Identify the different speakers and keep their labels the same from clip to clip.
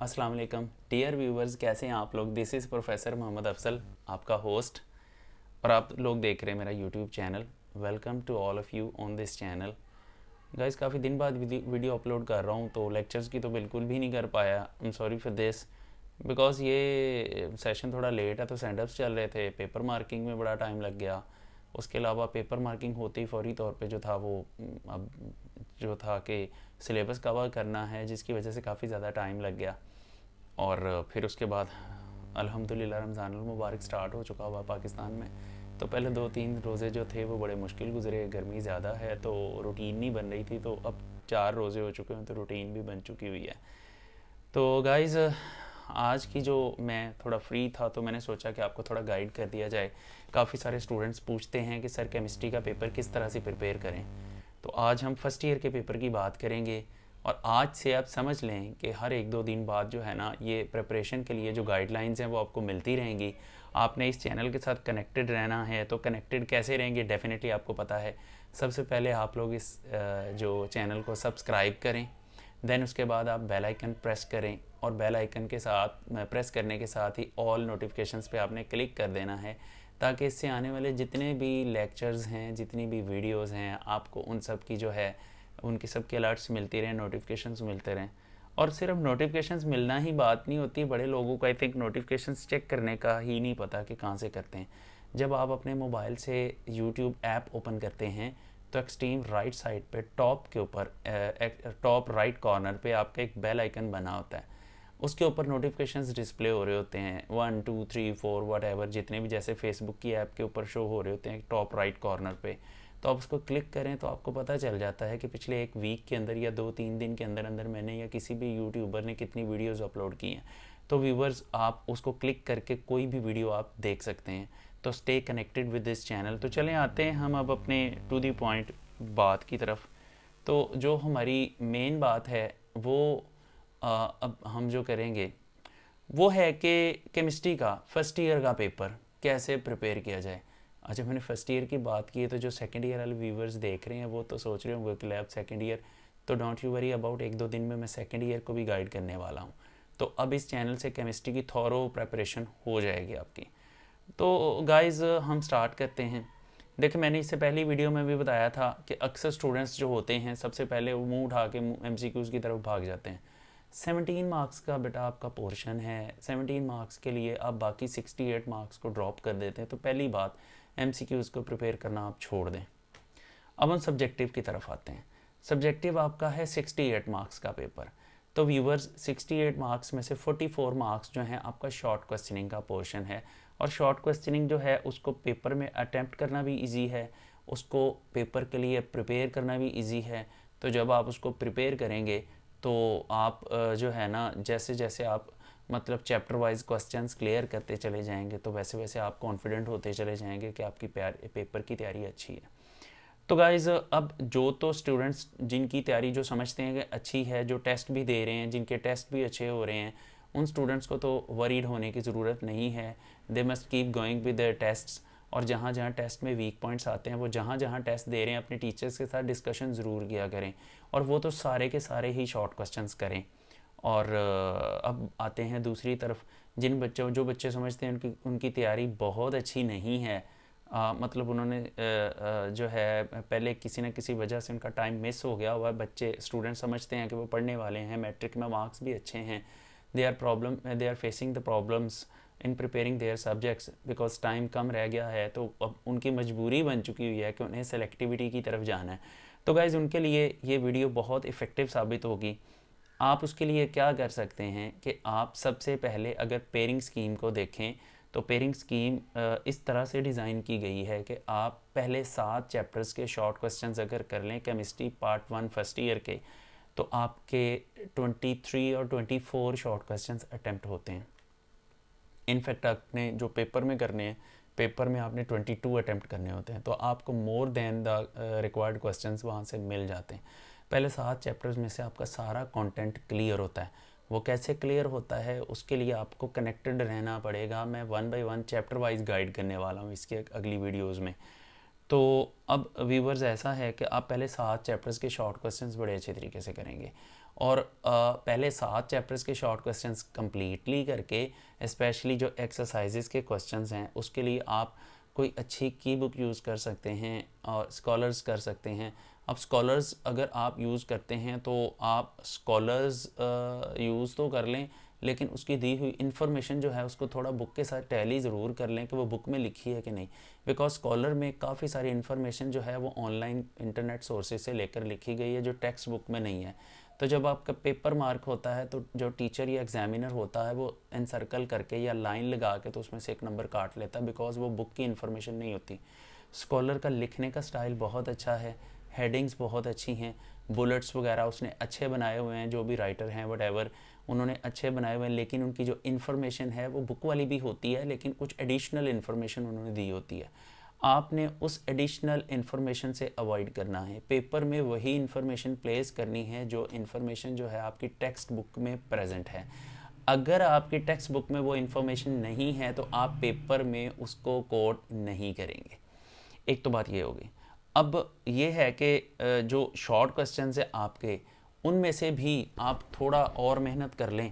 Speaker 1: अस्सलाम वालेकुम dear viewers, कैसे हैं आप लोग। This is professor Mohammad Afsal, आपका होस्ट, और आप लोग देख रहे हैं मेरा YouTube channel. Welcome to all of you on this channel. Guys, काफ़ी दिन बाद वीडियो अपलोड कर रहा हूँ, तो लेक्चर्स की तो बिल्कुल भी नहीं कर पाया। I am sorry for this, because ये सेशन थोड़ा लेट है, तो सेंडअप्स चल रहे थे, पेपर मार्किंग में बड़ा टाइम लग गया। उसके अलावा पेपर मार्किंग होते ही फौरी तौर पे जो था वो अब जो था कि सिलेबस कवर करना है, जिसकी वजह से काफ़ी ज़्यादा टाइम लग गया। और फिर उसके बाद अल्हम्दुलिल्लाह रमज़ानुल मुबारक स्टार्ट हो चुका हुआ पाकिस्तान में। तो पहले 2-3 रोज़े जो थे वो बड़े मुश्किल गुजरे, गर्मी ज़्यादा है तो रूटीन नहीं बन रही थी, तो अब 4 रोज़े हो चुके हैं तो रूटीन भी बन चुकी हुई है। तो गाइज़, आज की जो मैं थोड़ा फ्री था तो मैंने सोचा कि आपको थोड़ा गाइड कर दिया जाए। काफ़ी सारे स्टूडेंट्स पूछते हैं कि सर केमिस्ट्री का पेपर किस तरह से प्रिपेयर करें, तो आज हम फर्स्ट ईयर के पेपर की बात करेंगे। और आज से आप समझ लें कि हर 1-2 दिन बाद जो है ना, ये प्रिपरेशन के लिए जो गाइडलाइंस हैं वो आपको मिलती रहेंगी। आपने इस चैनल के साथ कनेक्टेड रहना है, तो कनेक्टेड कैसे रहेंगे डेफिनेटली आपको पता है। सबसे पहले आप लोग इस जो चैनल को सब्सक्राइब करें, देन उसके बाद आप बेल आइकन प्रेस करें, और बेल आइकन के साथ प्रेस करने के साथ ही ऑल नोटिफिकेशंस पे आपने क्लिक कर देना है, ताकि इससे आने वाले जितने भी लेक्चर्स हैं, जितनी भी वीडियोस हैं, आपको उन सब की जो है उनकी सब के अलर्ट्स मिलती रहें, नोटिफिकेशंस मिलते रहें। और सिर्फ नोटिफिकेशंस मिलना ही बात नहीं होती, बड़े लोगों को आई थिंक नोटिफिकेशंस चेक करने का ही नहीं पता कि कहाँ से करते हैं। जब आप अपने मोबाइल से यूट्यूब ऐप ओपन करते हैं, तो एक्सट्रीम राइट साइड पे टॉप के ऊपर टॉप राइट कॉर्नर पे आपका एक बेल आइकन बना होता है। उसके ऊपर नोटिफिकेशंस डिस्प्ले हो रहे होते हैं, 1 2 3 4 वट एवर, जितने भी, जैसे फेसबुक की ऐप के ऊपर शो हो रहे होते हैं टॉप राइट कॉर्नर पे। तो आप उसको क्लिक करें तो आपको पता चल जाता है कि पिछले एक वीक के अंदर या 2-3 दिन के अंदर अंदर मैंने या किसी भी यूट्यूबर ने कितनी वीडियोज़ अपलोड की हैं। तो व्यूवर्स, आप उसको क्लिक करके कोई भी वीडियो आप देख सकते हैं। तो stay connected with this channel. तो चलें, आते हैं हम अब अपने टू दी पॉइंट बात की तरफ। तो जो हमारी मेन बात है वो अब हम जो करेंगे वो है कि केमिस्ट्री का फर्स्ट ईयर का पेपर कैसे प्रिपेयर किया जाए। अच्छा, मैंने फ़र्स्ट ईयर की बात की है, तो जो सेकंड ईयर वाले व्यूवर्स देख रहे हैं वो तो सोच रहे होंगे कि लैब सेकंड ईयर, तो डोंट यू वरी अबाउट, 1-2 दिन में मैं सेकंड ईयर को भी गाइड करने वाला हूँ। तो अब इस चैनल से केमिस्ट्री की थॉरो प्रेपरेशन हो जाएगी आपकी। तो गाइज़, हम स्टार्ट करते हैं। देखिए, मैंने इससे पहली वीडियो में भी बताया था कि अक्सर स्टूडेंट्स जो होते हैं सबसे पहले वो मुंह उठा के MCQs की तरफ भाग जाते हैं। 17 मार्क्स का बेटा आपका पोर्शन है, 17 मार्क्स के लिए आप बाकी 68 मार्क्स को ड्रॉप कर देते हैं। तो पहली बात, MCQs को प्रिपेयर करना आप छोड़ दें। अब हम सब्जेक्टिव की तरफ आते हैं। सब्जेक्टिव आपका है 68 मार्क्स का पेपर। तो व्यूवर्स, 68 मार्क्स में से 44 मार्क्स जो हैं आपका शॉर्ट क्वेश्चनिंग का पोर्शन है। और शॉर्ट क्वेश्चनिंग जो है उसको पेपर में अटैम्प्ट करना भी इजी है, उसको पेपर के लिए प्रिपेयर करना भी इजी है। तो जब आप उसको प्रिपेयर करेंगे तो आप जो है ना, जैसे जैसे आप मतलब चैप्टर वाइज क्वेश्चंस क्लियर करते चले जाएंगे, तो वैसे वैसे आप कॉन्फिडेंट होते चले जाएंगे कि आपकी पेपर की तैयारी अच्छी है। तो गाइज़, अब जो तो स्टूडेंट्स जिनकी तैयारी जो समझते हैं कि अच्छी है, जो टेस्ट भी दे रहे हैं, जिनके टेस्ट भी अच्छे हो रहे हैं, उन स्टूडेंट्स को तो वरीड होने की ज़रूरत नहीं है। They must keep going with their tests. और जहाँ जहाँ टेस्ट में वीक पॉइंट्स आते हैं, वो जहाँ जहाँ टेस्ट दे रहे हैं अपने टीचर्स के साथ डिस्कशन ज़रूर किया करें, और वो तो सारे के सारे ही शॉर्ट क्वेश्चंस करें। और अब आते हैं दूसरी तरफ, जो बच्चे समझते हैं उनकी उनकी तैयारी बहुत अच्छी नहीं है, मतलब उन्होंने जो है पहले किसी न किसी वजह से उनका टाइम मिस हो गया हुआ है। बच्चे स्टूडेंट समझते हैं कि वो पढ़ने वाले हैं, मैट्रिक में मार्क्स भी अच्छे हैं, they are facing the problems in preparing their subjects, because time कम रह गया है। तो अब उनकी मजबूरी बन चुकी हुई है कि उन्हें सेलेक्टिविटी की तरफ जाना है। तो गाइज़, उनके लिए ये वीडियो बहुत इफ़ेक्टिव साबित होगी। आप उसके लिए क्या कर सकते हैं कि आप सबसे पहले अगर पेयरिंग स्कीम को देखें, तो पेयरिंग स्कीम इस तरह से डिज़ाइन की गई है कि आप पहले 7 चैप्टर्स के शॉर्ट क्वेश्चंस अगर कर लें केमिस्ट्री पार्ट 1 फर्स्ट ईयर के, तो आपके 23 और 24 शॉर्ट क्वेश्चंस अटैम्प्ट होते हैं। इनफैक्ट आपने जो पेपर में करने हैं, पेपर में आपने 22 अटैम्प्ट करने होते हैं, तो आपको more than the required questions वहाँ से मिल जाते हैं। पहले 7 चैप्टर्स में से आपका सारा कंटेंट क्लियर होता है। वो कैसे क्लियर होता है, उसके लिए आपको कनेक्टेड रहना पड़ेगा। मैं 1 बाय 1 चैप्टर वाइज गाइड करने वाला हूँ इसके अगली वीडियोज़ में। तो अब व्यूवर्स, ऐसा है कि आप पहले 7 चैप्टर्स के शॉर्ट क्वेश्चंस बड़े अच्छे तरीके से करेंगे, और पहले 7 चैप्टर्स के शॉर्ट क्वेश्चंस कंप्लीटली करके, स्पेशली जो एक्सरसाइजेस के क्वेश्चंस हैं उसके लिए आप कोई अच्छी की बुक यूज़ कर सकते हैं और स्कॉलर्स कर सकते हैं। अब स्कॉलर्स अगर आप यूज़ करते हैं तो आप स्कॉलर्स यूज़ तो कर लें, लेकिन उसकी दी हुई इन्फॉर्मेशन जो है उसको थोड़ा बुक के साथ टैली ज़रूर कर लें कि वो बुक में लिखी है कि नहीं, बिकॉज स्कॉलर में काफ़ी सारी इन्फॉर्मेशन जो है वो ऑनलाइन इंटरनेट सोर्सेज से लेकर लिखी गई है जो टेक्स्ट बुक में नहीं है। तो जब आपका पेपर मार्क होता है तो जो टीचर या एग्जामिनर होता है वो एनसर्कल करके या लाइन लगा के तो उसमें से एक नंबर काट लेता है, बिकॉज वो बुक की इन्फॉर्मेशन नहीं होती। स्कॉलर का लिखने का स्टाइल बहुत अच्छा है, हेडिंग्स बहुत अच्छी हैं, बुलेट्स वगैरह उसने अच्छे बनाए हुए हैं, जो भी राइटर हैं वट उन्होंने अच्छे बनाए हुए हैं, लेकिन उनकी जो इन्फॉर्मेशन है वो बुक वाली भी होती है, लेकिन कुछ एडिशनल इन्फॉर्मेशन उन्होंने दी होती है। आपने उस एडिशनल इन्फॉर्मेशन से अवॉइड करना है, पेपर में वही इन्फॉर्मेशन प्लेस करनी है जो इन्फॉर्मेशन जो है आपकी टेक्स्ट बुक में प्रेजेंट है। अगर आपकी टेक्स्ट बुक में वो इन्फॉर्मेशन नहीं है तो आप पेपर में उसको कोट नहीं करेंगे। एक तो बात ये होगी। अब ये है कि जो शॉर्ट क्वेश्चंस है आपके, उनमें से भी आप थोड़ा और मेहनत कर लें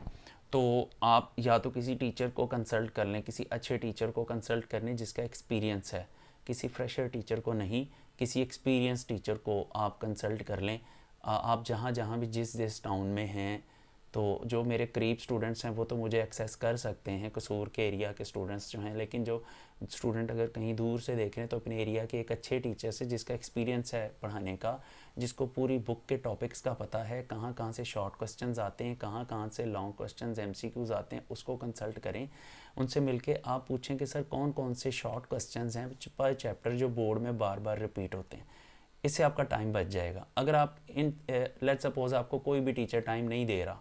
Speaker 1: तो आप या तो किसी टीचर को कंसल्ट कर लें, किसी अच्छे टीचर को कंसल्ट कर लें जिसका एक्सपीरियंस है, किसी फ्रेशर टीचर को नहीं, किसी एक्सपीरियंस टीचर को आप कंसल्ट कर लें। आप जहाँ जहाँ भी जिस टाउन में हैं, तो जो मेरे करीब स्टूडेंट्स हैं वो तो मुझे एक्सेस कर सकते हैं, कसूर के एरिया के स्टूडेंट्स जो हैं, लेकिन जो स्टूडेंट अगर कहीं दूर से देख रहे हैं तो अपने एरिया के एक अच्छे टीचर से जिसका एक्सपीरियंस है पढ़ाने का, जिसको पूरी बुक के टॉपिक्स का पता है, कहाँ कहाँ से शॉर्ट क्वेश्चंस आते हैं, कहाँ कहाँ से लॉन्ग क्वेश्चंस MCQs आते हैं, उसको कंसल्ट करें। उनसे मिलके आप पूछें कि सर कौन कौन से शॉर्ट क्वेश्चंस हैं पर चैप्टर जो बोर्ड में बार बार रिपीट होते हैं। इससे आपका टाइम बच जाएगा। अगर आप लेट्स सपोज आपको कोई भी टीचर टाइम नहीं दे रहा,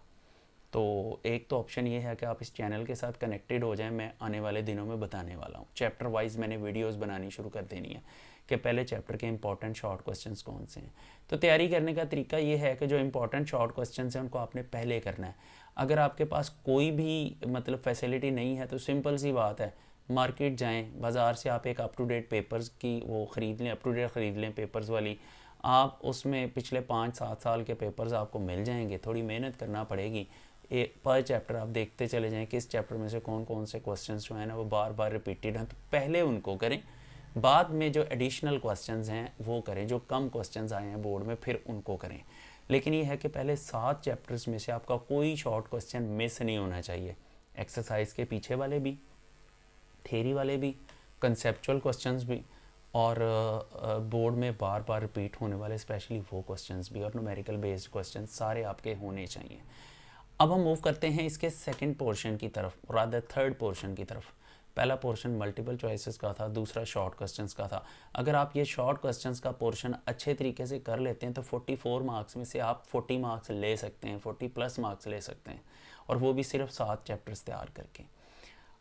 Speaker 1: तो एक तो ऑप्शन ये है कि आप इस चैनल के साथ कनेक्टेड हो जाएं। मैं आने वाले दिनों में बताने वाला हूँ, चैप्टर वाइज मैंने वीडियोस बनानी शुरू कर देनी है कि पहले चैप्टर के इंपॉर्टेंट शॉर्ट क्वेश्चंस कौन से हैं। तो तैयारी करने का तरीका ये है कि जो इंपॉर्टेंट शॉर्ट क्वेश्चंस हैं उनको आपने पहले करना है। अगर आपके पास कोई भी मतलब फैसिलिटी नहीं है तो सिंपल सी बात है, मार्केट जाएँ, बाज़ार से आप एक अप टू डेट पेपर्स की वो ख़रीद लें, अप टू डेट ख़रीद लें पेपर्स वाली। आप उसमें पिछले 5-7 साल के पेपर्स आपको मिल जाएंगे। थोड़ी मेहनत करना पड़ेगी, पर चैप्टर आप देखते चले जाएं किस चैप्टर में से कौन कौन से क्वेश्चंस जो हैं ना वो बार बार रिपीटेड हैं, तो पहले उनको करें, बाद में जो एडिशनल क्वेश्चंस हैं वो करें, जो कम क्वेश्चंस आए हैं बोर्ड में फिर उनको करें। लेकिन ये है कि पहले 7 चैप्टर्स में से आपका कोई शॉर्ट क्वेश्चन मिस नहीं होना चाहिए, एक्सरसाइज के पीछे वाले भी, थेरी वाले भी, कंसेप्चुअल क्वेश्चंस भी, और बोर्ड में बार बार रिपीट होने वाले स्पेशली वो क्वेश्चंस भी, और न्यूमेरिकल बेस्ड क्वेश्चंस सारे आपके होने चाहिए। अब हम मूव करते हैं इसके सेकंड पोर्शन की तरफ, रादर थर्ड पोर्शन की तरफ। पहला पोर्शन मल्टीपल चॉइसेस का था, दूसरा शॉर्ट क्वेश्चंस का था। अगर आप ये शॉर्ट क्वेश्चंस का पोर्शन अच्छे तरीके से कर लेते हैं तो 44 मार्क्स में से आप 40 मार्क्स ले सकते हैं, 40+ मार्क्स ले सकते हैं, और वो भी सिर्फ 7 चैप्टर्स तैयार करके।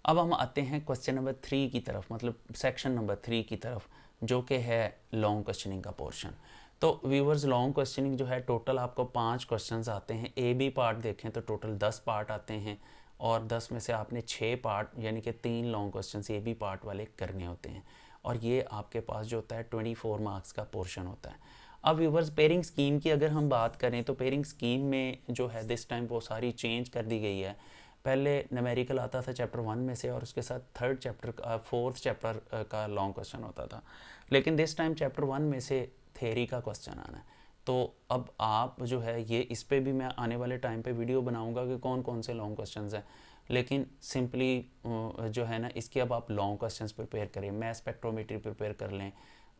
Speaker 1: अब हम आते हैं क्वेश्चन नंबर 3 की तरफ, मतलब सेक्शन नंबर 3 की तरफ, जो कि है लॉन्ग क्वेश्चनिंग का पोर्शन। तो व्यूवर्स, लॉन्ग क्वेश्चनिंग जो है टोटल आपको 5 क्वेश्चंस आते हैं। ए बी पार्ट देखें तो टोटल 10 पार्ट आते हैं, और 10 में से आपने 6 पार्ट यानी कि 3 long questions A B part वाले करने होते हैं, और ये आपके पास जो होता है 24 मार्क्स का पोर्शन होता है। अब व्यूवर्स, पेयरिंग स्कीम की अगर हम बात करें तो पेयरिंग स्कीम में जो है दिस टाइम वो सारी चेंज कर दी गई है। पहले न्यूमेरिकल आता था चैप्टर 1 में से, और उसके साथ फोर्थ चैप्टर का लॉन्ग क्वेश्चन होता था, लेकिन दिस टाइम चैप्टर 1 में से थेरी का क्वेश्चन आना है। तो अब आप जो है ये इस पे भी मैं आने वाले टाइम पे वीडियो बनाऊंगा कि कौन कौन से लॉन्ग क्वेश्चंस हैं, लेकिन सिंपली जो है ना इसके अब आप लॉन्ग क्वेश्चंस प्रिपेयर करें, मैथ स्पेक्ट्रोमेट्री प्रिपेयर कर लें।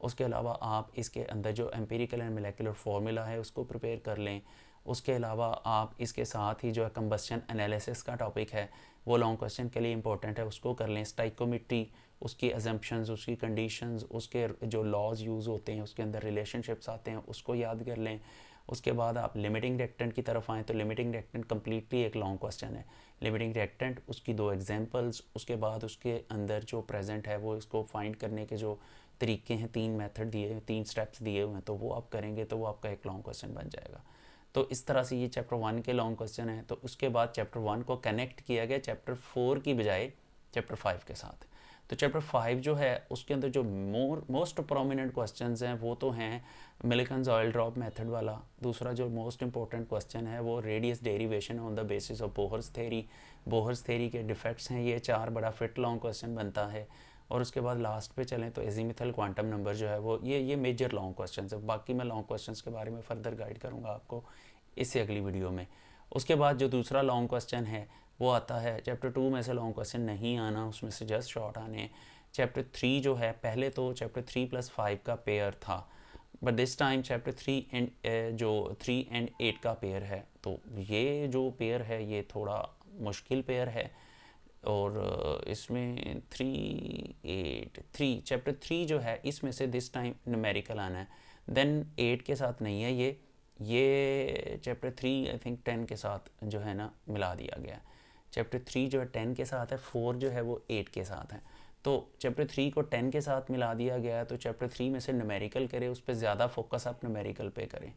Speaker 1: उसके अलावा आप इसके अंदर जो एम्पिरिकल एंड मोलेकुलर फार्मूला है उसको प्रिपेयर कर लें। उसके अलावा आप इसके साथ ही जो है कंबस्शन एनालिसिस का टॉपिक है वो लॉन्ग क्वेश्चन के लिए इंपॉर्टेंट है, उसको कर लें। स्टाइकोमेट्री, उसकी अजम्पशंस, उसकी कंडीशंस, उसके जो लॉज यूज़ होते हैं, उसके अंदर रिलेशनशिप्स आते हैं, उसको याद कर लें। उसके बाद आप लिमिटिंग रिएक्टेंट की तरफ आएँ तो लिमिटिंग रिएक्टेंट कम्प्लीटली एक लॉन्ग क्वेश्चन है। लिमिटिंग रिएक्टेंट, उसकी 2 एग्जांपल्स, उसके बाद उसके अंदर जो प्रेजेंट है वो इसको फाइंड करने के जो तरीके हैं, 3 मेथड दिए हैं, 3 स्टेप्स दिए हुए हैं, तो वो आप करेंगे तो वो आपका एक लॉन्ग क्वेश्चन बन जाएगा। तो इस तरह से ये चैप्टर 1 के लॉन्ग क्वेश्चन है। तो उसके बाद चैप्टर 1 को कनेक्ट किया गया चैप्टर 4 की बजाय चैप्टर 5 के साथ। तो चैप्टर 5 जो है उसके अंदर जो मोस्ट प्रोमिनेंट क्वेश्चंस हैं वो तो हैं मिल्किन्स ऑयल ड्रॉप मेथड वाला। दूसरा जो मोस्ट इंपॉर्टेंट क्वेश्चन है वो radius derivation on the basis of Bohr's theory, Bohr's theory के डिफेक्ट्स हैं। ये 4 बड़ा फिट लॉन्ग क्वेश्चन बनता है। और उसके बाद लास्ट पे चलें तो एजीमुथल क्वांटम नंबर जो है वो ये मेजर लॉन्ग क्वेश्चन है। बाकी मैं लॉन्ग क्वेश्चंस के बारे में फर्दर गाइड करूँगा आपको इससे अगली वीडियो में। उसके बाद जो दूसरा लॉन्ग क्वेश्चन है वो आता है चैप्टर 2 में से लॉन्ग क्वेश्चन नहीं आना, उसमें से जस्ट शॉर्ट आने हैं। चैप्टर 3 जो है पहले तो चैप्टर 3+5 का पेयर था, but this time chapter 3 and जो 3 and 8 का पेयर है। तो ये जो पेयर है ये थोड़ा मुश्किल पेयर है। और इसमें 3 चैप्टर 3 जो है इसमें से दिस टाइम न्यूमेरिकल आना है, देन 8 के साथ नहीं है। ये चैप्टर 3 आई थिंक 10 के साथ जो है ना मिला दिया गया। चैप्टर 3 जो है 10 के साथ है, 4 जो है वो 8 के साथ है। तो चैप्टर 3 को 10 के साथ मिला दिया गया है। तो चैप्टर 3 में से न्यूमेरिकल करें, उस पर ज़्यादा फोकस आप न्यूमेरिकल पे करें।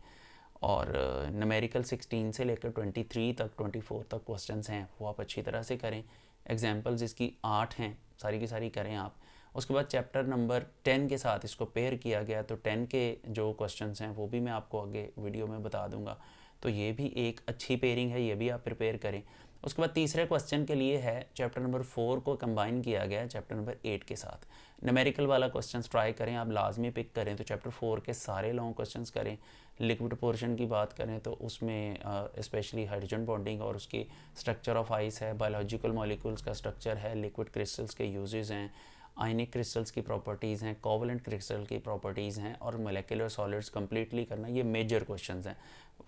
Speaker 1: और न्यूमेरिकल 16 से लेकर 23 तक 24 तक क्वेश्चंस हैं वो आप अच्छी तरह से करें। एग्जाम्पल्स इसकी 8 हैं, सारी की सारी करें आप। उसके बाद चैप्टर नंबर 10 के साथ इसको पेयर किया गया, तो 10 के जो क्वेश्चंस हैं वो भी मैं आपको आगे वीडियो में बता दूंगा। तो ये भी एक अच्छी पेयरिंग है, ये भी आप प्रिपेयर करें। उसके बाद तीसरे क्वेश्चन के लिए है चैप्टर नंबर 4 को कंबाइन किया गया है चैप्टर नंबर 8 के साथ। न्यूमेरिकल वाला क्वेश्चन ट्राई करें, आप लाजमी पिक करें। तो चैप्टर 4 के सारे लॉन्ग क्वेश्चंस करें। लिक्विड पोर्शन की बात करें तो उसमें स्पेशली हाइड्रोजन बॉन्डिंग और उसकी स्ट्रक्चर ऑफ आइस है, बायोलॉजिकल मॉलिक्यूल्स का स्ट्रक्चर है, लिक्विड क्रिस्टल्स के यूजेस हैं, आयनिक क्रिस्टल्स की प्रॉपर्टीज़ हैं, कोवलेंट क्रिस्टल की प्रॉपर्टीज़ हैं, और मोलेकुलर सॉलिड्स कंप्लीटली करना। ये मेजर क्वेश्चंस हैं।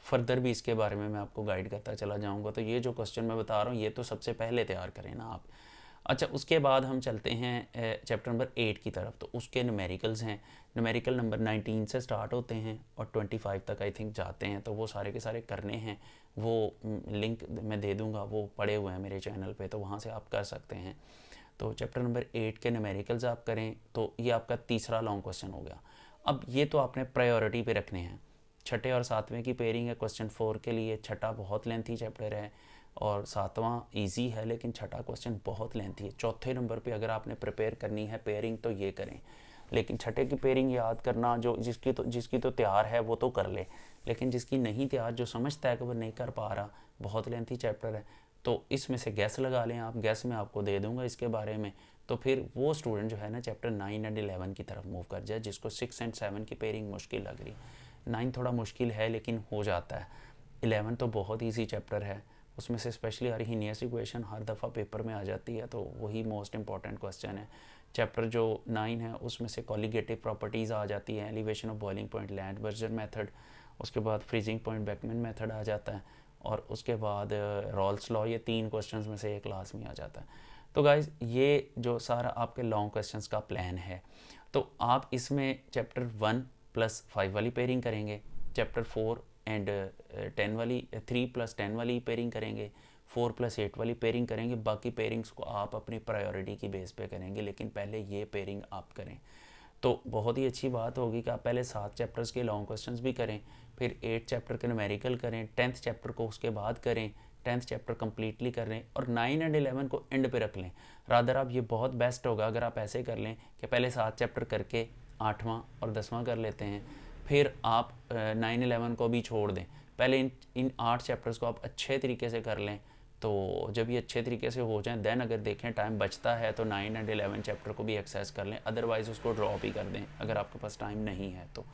Speaker 1: फर्दर भी इसके बारे में मैं आपको गाइड करता चला जाऊंगा। तो ये जो क्वेश्चन मैं बता रहा हूँ ये तो सबसे पहले तैयार करें ना आप। अच्छा, उसके बाद हम चलते हैं चैप्टर नंबर 8 की तरफ। तो उसके न्यूमेरिकल्स हैं। न्यूमेरिकल नंबर 19 से स्टार्ट होते हैं और 25 तक आई थिंक जाते हैं। तो वो सारे के सारे करने हैं, वो लिंक मैं दे दूँगा, वो पड़े हुए हैं मेरे चैनल पे, तो वहाँ से आप कर सकते हैं। तो चैप्टर नंबर 8 के न्यूमेरिकल्स आप करें। तो ये आपका तीसरा लॉन्ग क्वेश्चन हो गया। अब ये तो आपने प्रायोरिटी पे रखने हैं। छठे और सातवें की पेयरिंग है क्वेश्चन 4 के लिए। छठा बहुत लेंथी चैप्टर है और सातवां इजी है, लेकिन छठा क्वेश्चन बहुत लेंथी है। चौथे नंबर पे अगर आपने प्रिपेयर करनी है पेयरिंग तो ये करें, लेकिन छठे की पेयरिंग याद करना, जो जिसकी तो तैयार है वो तो कर ले, लेकिन जिसकी नहीं तैयार, जो समझता है कि वो नहीं कर पा रहा, बहुत लेंथी चैप्टर है, तो इसमें से गैस लगा लें आप। गैस मैं आपको दे दूंगा इसके बारे में। तो फिर वो स्टूडेंट जो है ना चैप्टर 9 एंड 11 की तरफ मूव कर जाए, जिसको 6 एंड 7 की पेयरिंग मुश्किल लग रही। 9 थोड़ा मुश्किल है लेकिन हो जाता है। 11 तो बहुत ईजी चैप्टर है, उसमें से स्पेशली अर्हीनियस इक्वेशन हर दफ़ा पेपर में आ जाती है, तो वही मोस्ट इंपॉर्टेंट क्वेश्चन है। चैप्टर जो 9 है उसमें से कॉलिगेटिव प्रॉपर्टीज़ आ जाती हैं, elevation of boiling point, Landsberger method, उसके बाद फ्रीजिंग पॉइंट बेकमैन मेथड आ जाता है, और उसके बाद रॉल्स लॉ। ये 3 क्वेश्चंस में से एक क्लास में आ जाता है। तो गाइज ये जो सारा आपके लॉन्ग क्वेश्चंस का प्लान है, तो आप इसमें चैप्टर 1+5 वाली पेयरिंग करेंगे, चैप्टर 4 एंड 10 वाली 3+10 वाली पेयरिंग करेंगे, 4+8 वाली पेयरिंग करेंगे। बाकी पेयरिंग्स को आप अपनी प्रायोरिटी की बेस पे करेंगे, लेकिन पहले ये पेयरिंग आप करें। तो बहुत ही अच्छी बात होगी कि आप पहले 7 चैप्टर्स के लॉन्ग क्वेश्चंस भी करें, फिर 8 चैप्टर के न्यूमेरिकल करें, 10th चैप्टर को उसके बाद करें, 10th चैप्टर कम्प्लीटली कर लें, और 9 एंड 11 को एंड पे रख लें। रादर आप ये बहुत बेस्ट होगा अगर आप ऐसे कर लें कि पहले 7 चैप्टर करके 8वां और 10वां कर लेते हैं, फिर आप 9-11 को भी छोड़ दें। पहले इन 8 चैप्टर्स को आप अच्छे तरीके से कर लें। तो जब ये अच्छे तरीके से हो जाएं, देन अगर देखें टाइम बचता है तो 9 एंड 11 चैप्टर को भी एक्सेस कर लें, अदरवाइज़ उसको ड्रॉप ही कर दें अगर आपके पास टाइम नहीं है तो।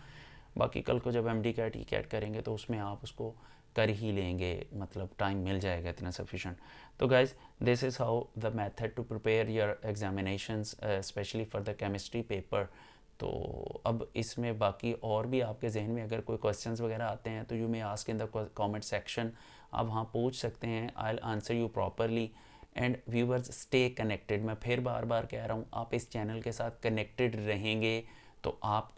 Speaker 1: बाकी कल को जब MD कैट कैट करेंगे तो उसमें आप उसको कर ही लेंगे, मतलब टाइम मिल जाएगा इतना सफिशेंट। तो guys this is how the method to prepare your examinations specially for the chemistry paper. तो अब इसमें बाकी और भी आपके जहन में अगर कोई क्वेश्चंस वगैरह आते हैं तो you may ask in the comment section, आप वहाँ पूछ सकते हैं। I will answer you properly. And viewers stay connected. मैं फिर बार बार कह रहा हूँ, आप इस चैनल के साथ कनेक्टेड रहेंगे तो आप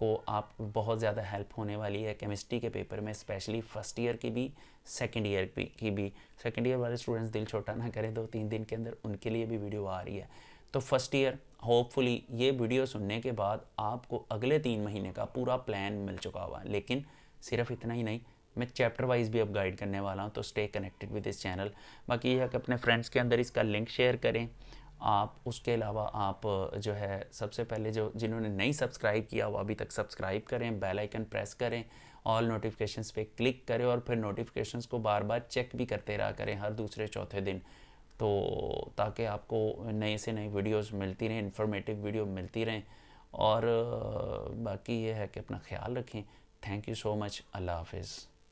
Speaker 1: बहुत ज़्यादा हेल्प होने वाली है केमिस्ट्री के पेपर में, स्पेशली फर्स्ट ईयर की भी, सेकेंड ईयर की भी। सेकेंड ईयर वाले स्टूडेंट्स दिल छोटा ना करें, 2-3 दिन के अंदर उनके लिए भी वीडियो आ रही है। तो फर्स्ट ईयर होपफुली ये वीडियो सुनने के बाद आपको अगले 3 महीने का पूरा प्लान मिल चुका हुआ है। लेकिन सिर्फ इतना ही नहीं, मैं चैप्टर वाइज भी अब गाइड करने वाला हूँ, तो stay connected with this channel. बाकी यह है कि अपने फ्रेंड्स के अंदर इसका लिंक शेयर करें आप उसके अलावा आप जो है सबसे पहले जो जिन्होंने नहीं सब्सक्राइब किया वो अभी तक सब्सक्राइब करें, बेल आइकन प्रेस करें, ऑल नोटिफिकेशंस पे क्लिक करें और फिर नोटिफिकेशंस को बार बार चेक भी करते रहा करें हर दूसरे चौथे दिन, तो ताकि आपको नए से नई वीडियोस मिलती रहें, इन्फॉर्मेटिव वीडियो मिलती रहें। और बाकी ये है कि अपना ख्याल रखें। Thank you so much. अल्लाह हाफिज़।